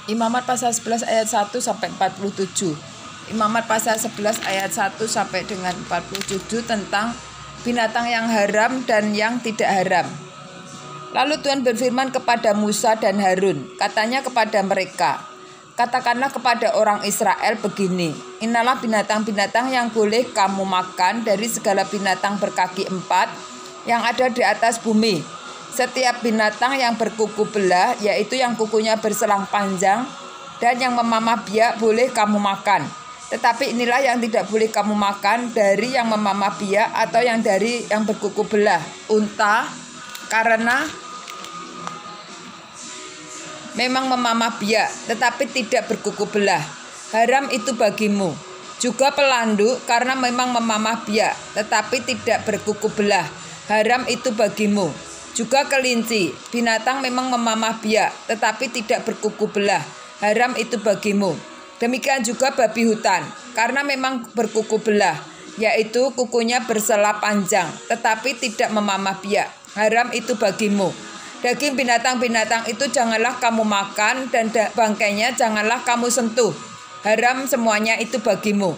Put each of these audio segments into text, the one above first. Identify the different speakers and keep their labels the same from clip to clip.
Speaker 1: Imamat pasal 11 ayat 1 sampai 47. Imamat pasal 11 ayat 1 sampai dengan 47 tentang binatang yang haram dan yang tidak haram. Lalu Tuhan berfirman kepada Musa dan Harun, katanya kepada mereka, katakanlah kepada orang Israel begini, inilah binatang-binatang yang boleh kamu makan dari segala binatang berkaki 4 yang ada di atas bumi. Setiap binatang yang berkuku belah, yaitu yang kukunya berselang panjang dan yang memamah biak, boleh kamu makan. Tetapi inilah yang tidak boleh kamu makan, dari yang memamah biak atau yang dari yang berkuku belah. Unta, karena memang memamah biak, tetapi tidak berkuku belah, haram itu bagimu. Juga pelandu, karena memang memamah biak, tetapi tidak berkuku belah, haram itu bagimu. Juga kelinci, binatang memang memamah biak, tetapi tidak berkuku belah, haram itu bagimu. Demikian juga babi hutan, karena memang berkuku belah, yaitu kukunya bersela panjang, tetapi tidak memamah biak, haram itu bagimu. Daging binatang-binatang itu janganlah kamu makan, dan bangkainya janganlah kamu sentuh, haram semuanya itu bagimu.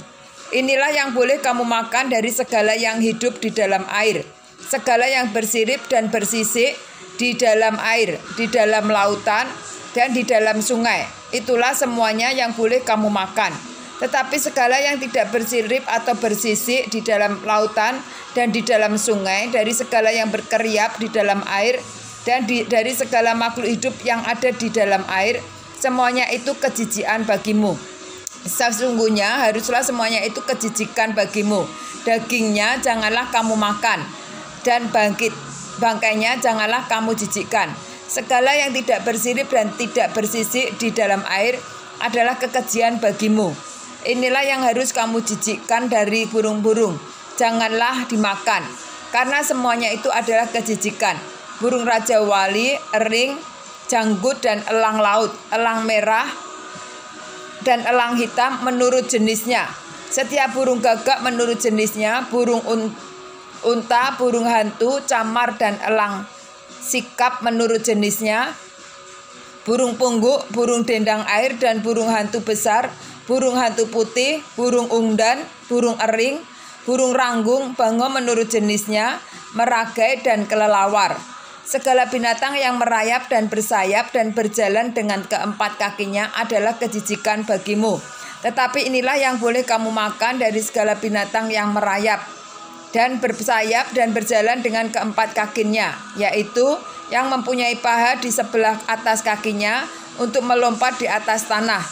Speaker 1: Inilah yang boleh kamu makan dari segala yang hidup di dalam air, segala yang bersirip dan bersisik di dalam air, di dalam lautan, dan di dalam sungai. Itulah semuanya yang boleh kamu makan. Tetapi segala yang tidak bersirip atau bersisik di dalam lautan dan di dalam sungai, dari segala yang berkeriap di dalam air, dan dari segala makhluk hidup yang ada di dalam air, semuanya itu kejijikan bagimu. Sesungguhnya haruslah semuanya itu kejijikan bagimu. Dagingnya janganlah kamu makan, dan bangkainya janganlah kamu jijikkan. Segala yang tidak bersirip dan tidak bersisik di dalam air adalah kekejian bagimu. Inilah yang harus kamu jijikkan dari burung-burung, janganlah dimakan, karena semuanya itu adalah kejijikan. Burung raja wali, ering, janggut, dan elang laut, elang merah, dan elang hitam menurut jenisnya. Setiap burung gagak menurut jenisnya, burung unta, burung hantu, camar, dan elang sikap menurut jenisnya, burung pungguk, burung dendang air, dan burung hantu besar, burung hantu putih, burung ungdan, burung ering, burung ranggung, bango menurut jenisnya, meragai, dan kelelawar. Segala binatang yang merayap dan bersayap dan berjalan dengan keempat kakinya adalah kejijikan bagimu. Tetapi inilah yang boleh kamu makan dari segala binatang yang merayap dan bersayap dan berjalan dengan keempat kakinya, yaitu yang mempunyai paha di sebelah atas kakinya untuk melompat di atas tanah.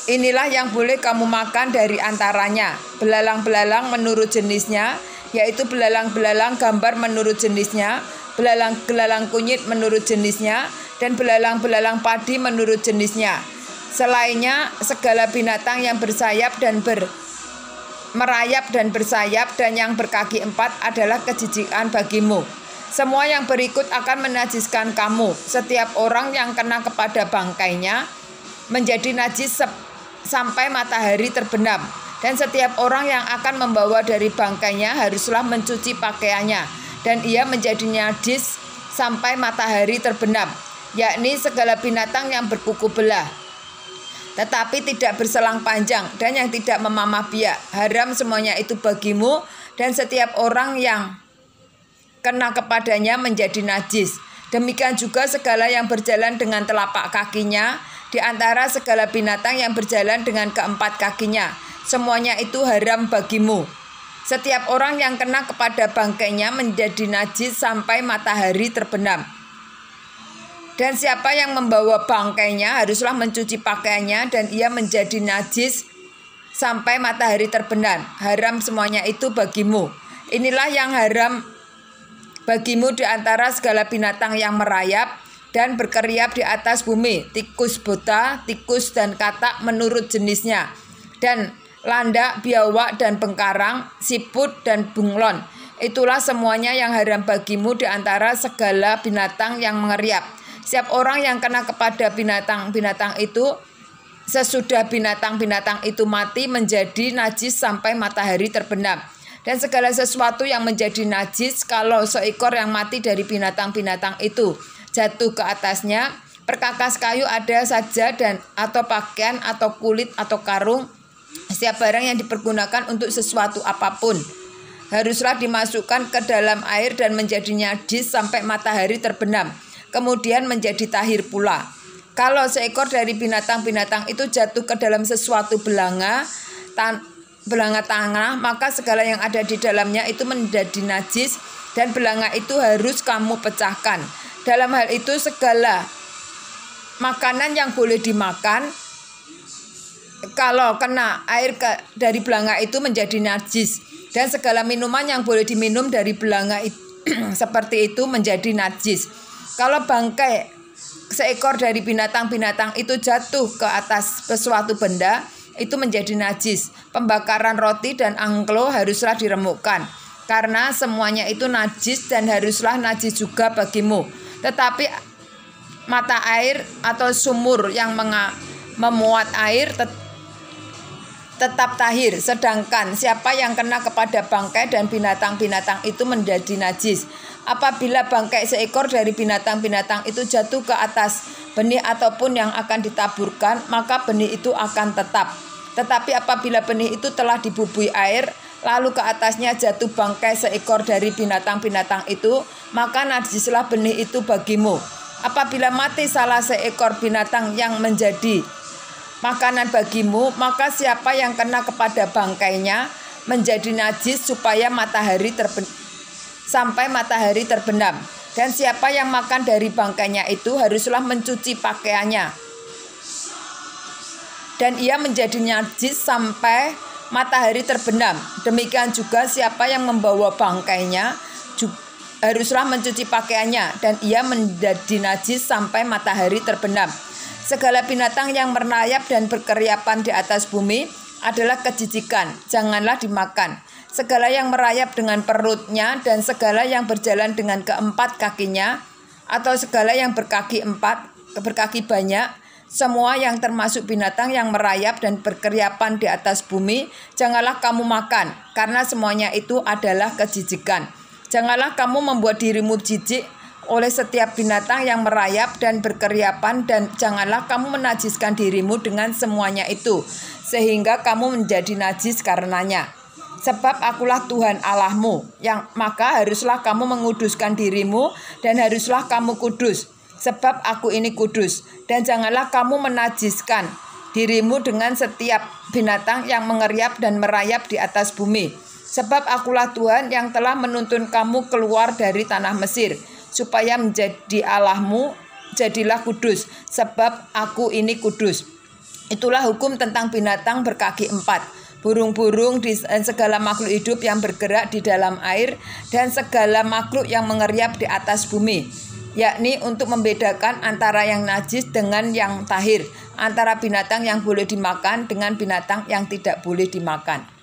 Speaker 1: Inilah yang boleh kamu makan dari antaranya, belalang-belalang menurut jenisnya, yaitu belalang-belalang gambar menurut jenisnya, belalang-belalang kunyit menurut jenisnya, dan belalang-belalang padi menurut jenisnya. Selainnya, segala binatang yang bersayap dan merayap dan bersayap dan yang berkaki 4 adalah kejijikan bagimu. Semua yang berikut akan menajiskan kamu. Setiap orang yang kena kepada bangkainya menjadi najis sampai matahari terbenam. Dan setiap orang yang akan membawa dari bangkainya haruslah mencuci pakaiannya, dan ia menjadi najis sampai matahari terbenam, yakni segala binatang yang berkuku belah, tetapi tidak berselang panjang, dan yang tidak memamah biak, haram semuanya itu bagimu, dan setiap orang yang kena kepadanya menjadi najis. Demikian juga segala yang berjalan dengan telapak kakinya di antara segala binatang yang berjalan dengan keempat kakinya, semuanya itu haram bagimu. Setiap orang yang kena kepada bangkainya menjadi najis sampai matahari terbenam. Dan siapa yang membawa bangkainya haruslah mencuci pakaiannya, dan ia menjadi najis sampai matahari terbenam. Haram semuanya itu bagimu. Inilah yang haram bagimu di antara segala binatang yang merayap dan berkeriap di atas bumi, tikus bota, tikus dan katak menurut jenisnya, dan landak, biawak, dan bengkarang, siput, dan bunglon. Itulah semuanya yang haram bagimu di antara segala binatang yang mengeriap. Setiap orang yang kena kepada binatang-binatang itu sesudah binatang-binatang itu mati menjadi najis sampai matahari terbenam. Dan segala sesuatu yang menjadi najis kalau seekor yang mati dari binatang-binatang itu jatuh ke atasnya, Perkakas kayu ada saja dan atau pakaian atau kulit atau karung, setiap barang yang dipergunakan untuk sesuatu apapun haruslah dimasukkan ke dalam air dan menjadi najis sampai matahari terbenam, kemudian menjadi tahir pula. Kalau seekor dari binatang-binatang itu jatuh ke dalam sesuatu belanga tanah, maka segala yang ada di dalamnya itu menjadi najis dan belanga itu harus kamu pecahkan. Dalam hal itu segala makanan yang boleh dimakan kalau kena air dari belanga itu menjadi najis, dan segala minuman yang boleh diminum dari belanga itu, seperti itu menjadi najis. Kalau bangkai seekor dari binatang-binatang itu jatuh ke atas sesuatu benda, itu menjadi najis. Pembakaran roti dan angklo haruslah diremukkan, karena semuanya itu najis dan haruslah najis juga bagimu. Tetapi mata air atau sumur yang memuat air tetap tahir, sedangkan siapa yang kena kepada bangkai dan binatang-binatang itu menjadi najis. Apabila bangkai seekor dari binatang-binatang itu jatuh ke atas benih ataupun yang akan ditaburkan, maka benih itu akan tetap. Tetapi apabila benih itu telah dibubui air, lalu ke atasnya jatuh bangkai seekor dari binatang-binatang itu, maka najislah benih itu bagimu. Apabila mati salah seekor binatang yang menjadi makanan bagimu, maka siapa yang kena kepada bangkainya menjadi najis supaya sampai matahari terbenam. Dan siapa yang makan dari bangkainya itu haruslah mencuci pakaiannya, dan ia menjadi najis sampai matahari terbenam. Demikian juga siapa yang membawa bangkainya haruslah mencuci pakaiannya, dan ia menjadi najis sampai matahari terbenam. Segala binatang yang merayap dan berkeriapan di atas bumi adalah kejijikan, janganlah dimakan. Segala yang merayap dengan perutnya dan segala yang berjalan dengan keempat kakinya, atau segala yang berkaki banyak, semua yang termasuk binatang yang merayap dan berkeriapan di atas bumi, janganlah kamu makan, karena semuanya itu adalah kejijikan. Janganlah kamu membuat dirimu jijik oleh setiap binatang yang merayap dan berkeriapan, dan janganlah kamu menajiskan dirimu dengan semuanya itu, sehingga kamu menjadi najis karenanya. Sebab akulah Tuhan Allahmu, yang maka haruslah kamu menguduskan dirimu, dan haruslah kamu kudus, sebab aku ini kudus. Dan janganlah kamu menajiskan dirimu dengan setiap binatang yang mengeriap dan merayap di atas bumi. Sebab akulah Tuhan yang telah menuntun kamu keluar dari tanah Mesir, supaya menjadi Allahmu, jadilah kudus, sebab aku ini kudus. Itulah hukum tentang binatang berkaki empat, burung-burung dan segala makhluk hidup yang bergerak di dalam air, dan segala makhluk yang mengeriap di atas bumi, yakni untuk membedakan antara yang najis dengan yang tahir, antara binatang yang boleh dimakan dengan binatang yang tidak boleh dimakan.